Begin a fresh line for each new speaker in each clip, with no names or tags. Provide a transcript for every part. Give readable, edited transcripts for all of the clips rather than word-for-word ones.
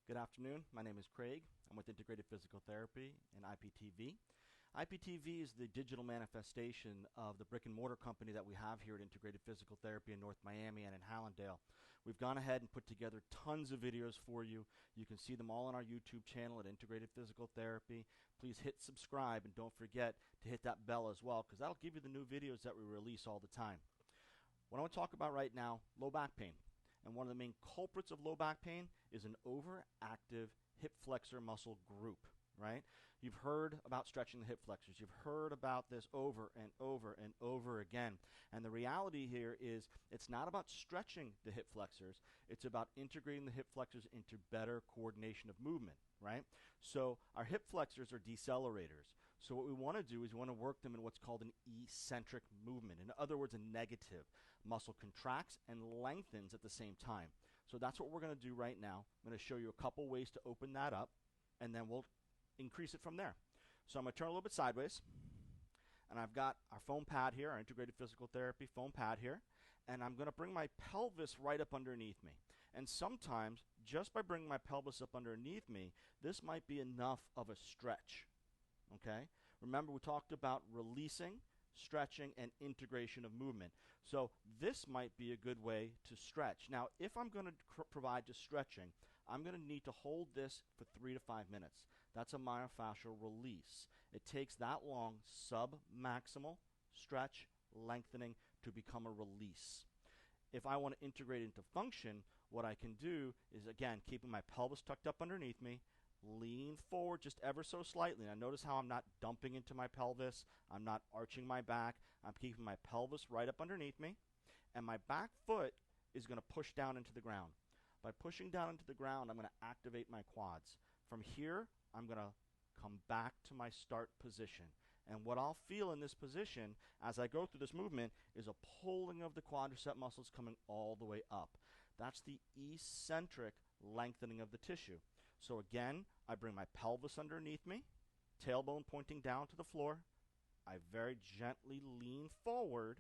Good afternoon. My name is Craig. I'm with Integrated Physical Therapy and IPTV. IPTV is the digital manifestation of the brick and mortar company that we have here at Integrated Physical Therapy in North Miami and in Hallandale. We've gone ahead and put together tons of videos for you. You can see them all on our YouTube channel at Integrated Physical Therapy. Please hit subscribe and don't forget to hit that bell as well, because that'll give you the new videos that we release all the time. What I want to talk about right now, low back pain. And one of the main culprits of low back pain is an overactive hip flexor muscle group, right? You've heard about stretching the hip flexors. You've heard about this over and over and over again. And the reality here is it's not about stretching the hip flexors. It's about integrating the hip flexors into better coordination of movement. Right? So our hip flexors are decelerators. So what we want to do is we want to work them in what's called an eccentric movement. In other words, a negative. Muscle contracts and lengthens at the same time. So that's what we're going to do right now. I'm going to show you a couple ways to open that up, and then we'll increase it from there. So I'm going to turn a little bit sideways. And I've got our foam pad here, our Integrated Physical Therapy foam pad here, and I'm going to bring my pelvis right up underneath me. And sometimes, just by bringing my pelvis up underneath me, this might be enough of a stretch. Okay? Remember, we talked about releasing, stretching, and integration of movement. So this might be a good way to stretch. Now, if I'm going to provide just stretching, I'm going to need to hold this for 3 to 5 minutes. That's a myofascial release. It takes that long sub-maximal stretch, lengthening to become a release. If I want to integrate into function, what I can do is, again, keeping my pelvis tucked up underneath me, lean forward just ever so slightly. Now notice how I'm not dumping into my pelvis. I'm not arching my back. I'm keeping my pelvis right up underneath me. And my back foot is going to push down into the ground. By pushing down into the ground, I'm going to activate my quads. From here, I'm going to come back to my start position. And what I'll feel in this position as I go through this movement is a pulling of the quadricep muscles coming all the way up. That's the eccentric lengthening of the tissue. So again, I bring my pelvis underneath me, tailbone pointing down to the floor. I very gently lean forward,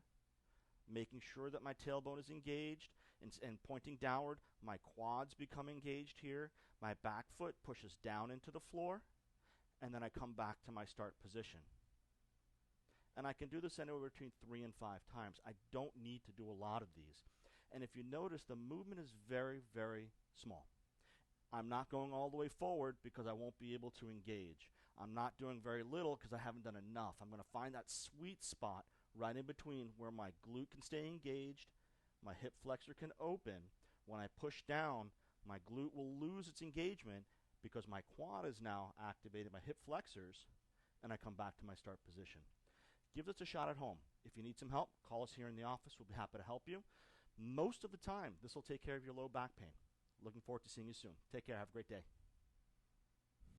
making sure that my tailbone is engaged and pointing downward. My quads become engaged here. My back foot pushes down into the floor, and then I come back to my start position. And I can do this anywhere between 3 and 5 times. I don't need to do a lot of these. And if you notice, the movement is very, very small. I'm not going all the way forward because I won't be able to engage. I'm not doing very little because I haven't done enough. I'm going to find that sweet spot right in between where my glute can stay engaged, my hip flexor can open. When I push down, my glute will lose its engagement because my quad is now activated, my hip flexors, and I come back to my start position. Give this a shot at home. If you need some help, call us here in the office. We'll be happy to help you. Most of the time, this will take care of your low back pain. Looking forward to seeing you soon. Take care. Have a great day.